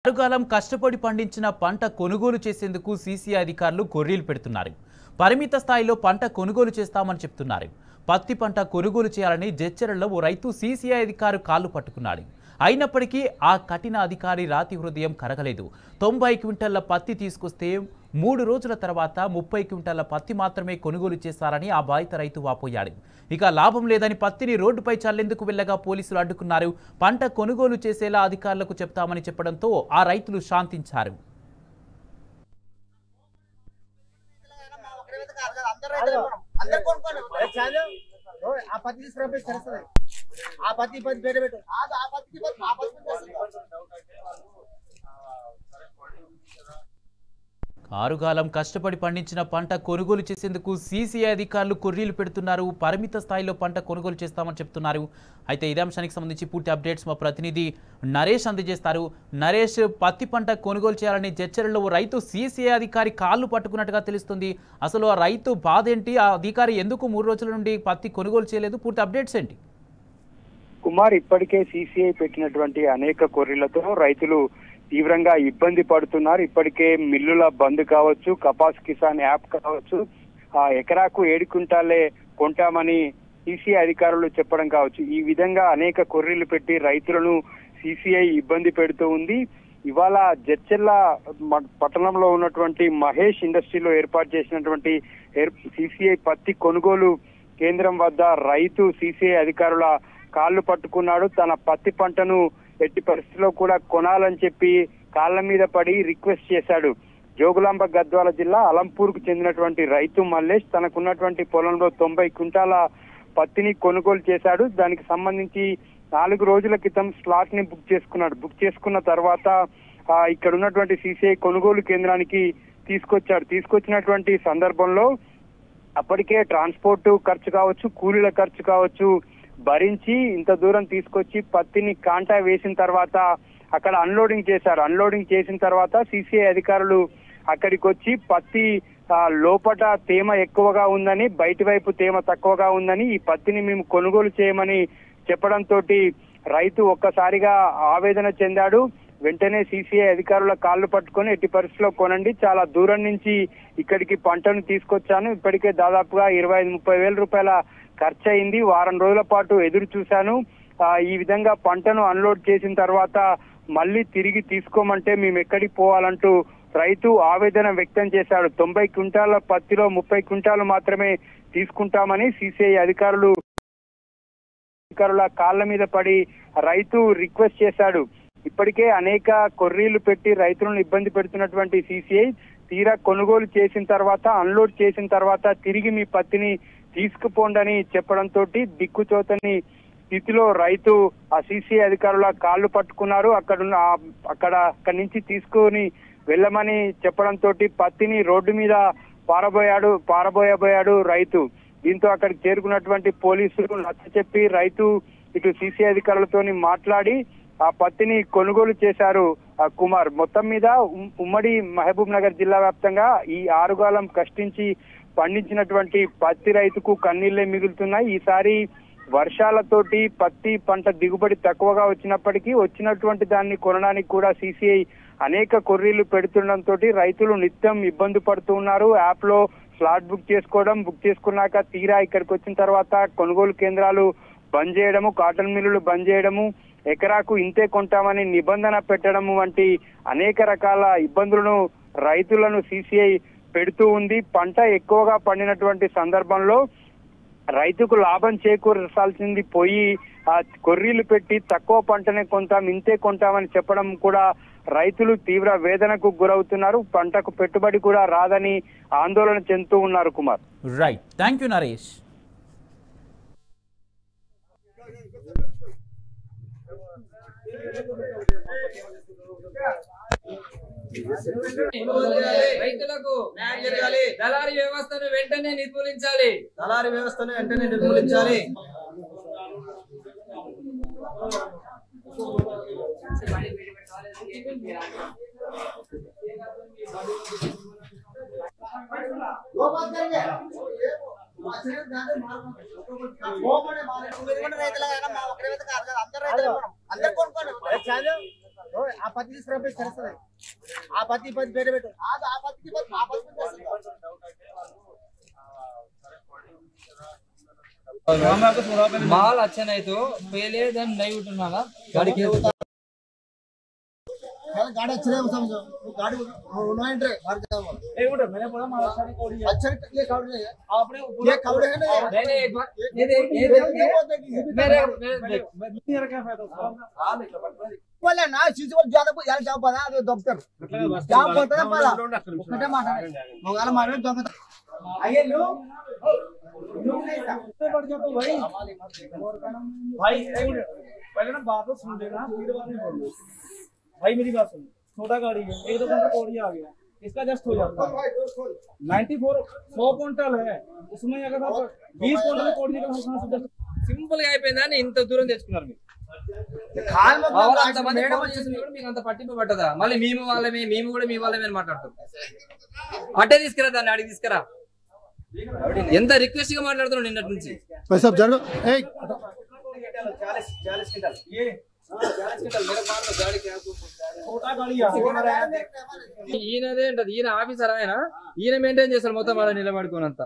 ఆరుగాలం కష్టపడి పండించిన పంట కొనుగోలు చేసేందుకు సీసీ అధికారులు కొర్రీలు పెడుతున్నారు. పరిమిత స్థాయిలో పంట కొనుగోలు చేస్తామని చెప్తున్నారు. పత్తి పంట కొనుగోలు చేయాలని జెచ్చర్లలో ఓ రైతు సీసీఐ అధికారి కాళ్లు పట్టుకున్నాడు. అయినప్పటికీ ఆ కఠిన అధికారి రాతి హృదయం కరగలేదు. 90 క్వింటాల పత్తి తీసుకొస్తే 3 రోజుల తర్వాత 30 క్వింటాల పత్తి మాత్రమే కొనుగోలు చేశారని ఆ బాధిత రైతు వాపోయాడు. ఇక లాభం లేదని పత్తిని రోడ్డుపై చల్లేందుకు వెళ్లగా పోలీసులు అడ్డుకున్నారు. పంట కొనుగోలు చేసేలా అధికారులకు చెప్తామని చెప్పడంతో ఆ రైతులు శాంతించారు. ఆరుగాలం కష్టపడి పండించిన పంట కొనుగోలు చేసేందుకు సీసీఐ అధికారులు కొర్రీలు పెడుతున్నారు. పరిమిత స్థాయిలో పంట కొనుగోలు చేస్తామని చెప్తున్నారు. అయితే ఇదే అంశానికి సంబంధించి పూర్తి అప్డేట్స్ మా ప్రతినిధి నరేష్ అందజేస్తారు. నరేష్, పత్తి పంట కొనుగోలు చేయాలని జెచ్చర్లలో ఓ రైతు సీసీఐ అధికారి కాళ్లు పట్టుకున్నట్టుగా తెలుస్తుంది. అసలు ఆ రైతు బాధ ఏంటి? ఆ అధికారి ఎందుకు 3 రోజుల నుండి పత్తి కొనుగోలు చేయలేదు? పూర్తి అప్డేట్స్ ఏంటి? కుమార్, ఇప్పటికే సీసీఐ పెట్టినటువంటి అనేక కొర్రీలతో రైతులు తీవ్రంగా ఇబ్బంది పడుతున్నారు. ఇప్పటికే మిల్లుల బంద్ కావచ్చు, కపాస్ కిసాన్ యాప్ కావచ్చు, ఎకరాకు 7 క్వింటాలే కొంటామని సీసీఐ అధికారులు చెప్పడం కావచ్చు. ఈ విధంగా అనేక కొర్రీలు పెట్టి రైతులను సీసీఐ ఇబ్బంది పెడుతూ ఉంది. ఇవాళ జడ్చర్ల పట్టణంలో ఉన్నటువంటి మహేష్ ఇండస్ట్రీలో ఏర్పాటు చేసినటువంటి సీసీఐ పత్తి కొనుగోలు కేంద్రం వద్ద రైతు సీసీఐ అధికారుల కాళ్లు పట్టుకున్నాడు. తన పత్తి పంటను ఎట్టి పరిస్థితిలో కూడా కొనాలని చెప్పి కాళ్ల మీద పడి రిక్వెస్ట్ చేశాడు. జోగులాంబ గద్వాల జిల్లా అలంపూర్కు చెందినటువంటి రైతు మల్లేష్ తనకున్నటువంటి పొలంలో 90 క్వింటాల పత్తిని కొనుగోలు చేశాడు. దానికి సంబంధించి 4 రోజుల క్రితం స్లాట్ ని బుక్ చేసుకున్నాడు. బుక్ చేసుకున్న తర్వాత ఇక్కడ ఉన్నటువంటి సీసీఐ కొనుగోలు కేంద్రానికి తీసుకొచ్చాడు. తీసుకొచ్చినటువంటి సందర్భంలో అప్పటికే ట్రాన్స్పోర్ట్ ఖర్చు కావచ్చు, కూలీల ఖర్చు కావచ్చు భరించి ఇంత దూరం తీసుకొచ్చి పత్తిని కాంటా వేసిన తర్వాత అక్కడ అన్లోడింగ్ చేశారు. అన్లోడింగ్ చేసిన తర్వాత సీసీఐ అధికారులు అక్కడికి వచ్చి పత్తి లోపట తేమ ఎక్కువగా ఉందని, బయటి వైపు తేమ తక్కువగా ఉందని, ఈ పత్తిని మేము కొనుగోలు చేయమని చెప్పడంతో రైతు ఒక్కసారిగా ఆవేదన చెందాడు. వెంటనే సీసీఐ అధికారుల కాళ్లు పట్టుకొని ఎట్టి పరిస్థితిలో కొనండి, చాలా దూరం నుంచి ఇక్కడికి పంటను తీసుకొచ్చాను, ఇప్పటికే దాదాపుగా 25-30 వేల రూపాయల ఖర్చు అయింది, వారం రోజుల పాటు ఎదురు చూశాను, ఈ విధంగా పంటను అన్లోడ్ చేసిన తర్వాత మళ్ళీ తిరిగి తీసుకోమంటే మేము ఎక్కడికి పోవాలంటూ రైతు ఆవేదన వ్యక్తం చేశాడు. 90 క్వింటాల పత్తిలో 30 క్వింటాలు మాత్రమే తీసుకుంటామని సీసీఐ అధికారుల కాళ్ల మీద పడి రైతు రిక్వెస్ట్ చేశాడు. ఇప్పటికే అనేక కొర్రీలు పెట్టి రైతులను ఇబ్బంది పెడుతున్నటువంటి సీసీఐ తీరా కొనుగోలు చేసిన తర్వాత, అన్లోడ్ చేసిన తర్వాత తిరిగి మీ పత్తిని తీసుకుపోండని చెప్పడంతో దిక్కుచోతని స్థితిలో రైతు ఆ సీసీఐ అధికారుల కాళ్లు పట్టుకున్నారు. అక్కడి నుంచి తీసుకొని వెళ్ళమని చెప్పడంతో పత్తిని రోడ్డు మీద పారబోయబోయాడు రైతు. దీంతో అక్కడికి చేరుకున్నటువంటి పోలీసులు నచ్చచెప్పి రైతు ఇటు సీసీఐ అధికారులతో మాట్లాడి ఆ పత్తిని కొనుగోలు చేశారు. కుమార్, మొత్తం మీద ఉమ్మడి మహబూబ్ నగర్ జిల్లా వ్యాప్తంగా ఈ ఆరుగాలం కష్టించి పండించినటువంటి పత్తి రైతుకు కన్నీళ్లే మిగులుతున్నాయి. ఈసారి వర్షాలతోటి పత్తి పంట దిగుబడి తక్కువగా వచ్చినప్పటికీ వచ్చినటువంటి దాన్ని కొనడానికి కూడా సీసీఐ అనేక కొర్రీలు పెడుతుండటంతో రైతులు నిత్యం ఇబ్బంది పడుతూ ఉన్నారు. యాప్ లో స్లాట్ బుక్ చేసుకున్నాక తీరా ఇక్కడికి వచ్చిన తర్వాత కొనుగోలు కేంద్రాలు బంద్ చేయడము, కాటన్ మిల్లులు బంద్ చేయడము, ఎకరాకు ఇంతే కొంటామని నిబంధన పెట్టడము వంటి అనేక రకాల ఇబ్బందులను రైతులను సీసీఐ పెడుతూ ఉంది. పంట ఎక్కువగా పండినటువంటి సందర్భంలో రైతుకు లాభం చేకూర్చాల్సింది పోయి కొర్రీలు పెట్టి తక్కువ పంటనే కొంటాం, ఇంతే కొంటామని చెప్పడం కూడా రైతులు తీవ్ర వేదనకు గురవుతున్నారు. పంటకు పెట్టుబడి కూడా రాదని ఆందోళన చెందుతూ ఉన్నారు. Kumar, right, thank you Naresh. రైతులకు న్యాయం జరగాలి. దళారీ వ్యవస్థను వెంటనే నిర్మూలించాలి. రైతుల అందరూ రైతులు అందరు కొనుక్కోండి. ఆ పత్తి తీసుకురాపోయి తెలుస్తుంది ఆ పత్తి పత్తి బయట పెట్టు ఆ పత్తికి माल अच्छा नहीं तो पहले दिन नहीं उठना गाड़ी के गाड़ी अच्छी नहीं समझो गाड़ी उन्होंने भर जाओ मैंने बोला अच्छा ये कवड़े है आपने ये कवड़े है ना नहीं एक बार ये मेरे क्या फायदा बोले ना चीज को ज्यादा यार जाओ पता है डॉक्टर जाओ पता है पता ఒకటే మాట మొగాల మాట దొంగ आइए लो नहीं था बढ़ जाओ तो भाई पहले ना बात सुन लेना फिर बाद में बोलना भाई मेरी बात सुन छोटा गाड़ी है एक दो घंटा कोड़ी आ गया इसका जस्ट हो जाता है 94 100 क्विंटल है उसमें अगर आप 20 क्विंटल कोड़ी निकल సింపుల్ గా అయిపోయిందని ఇంత దూరం తెచ్చుకున్నారు మీరు అంత పట్టింపు పట్టదా మళ్ళీ మేము వాళ్ళమే మేము కూడా మీ వాళ్ళమే అని మాట్లాడతాం అట్టే తీసుకురా దాన్ని అడిగి తీసుకురా ఎంత రిక్వెస్ట్ గా మాట్లాడుతున్నాడు నిన్నటి నుంచి ఈయనదే ఉంటది ఈయన ఆఫీసర్ ఆయన ఈయన మెయింటైన్ చేస్తారు మొత్తం వాళ్ళ నిలబడుకోనంత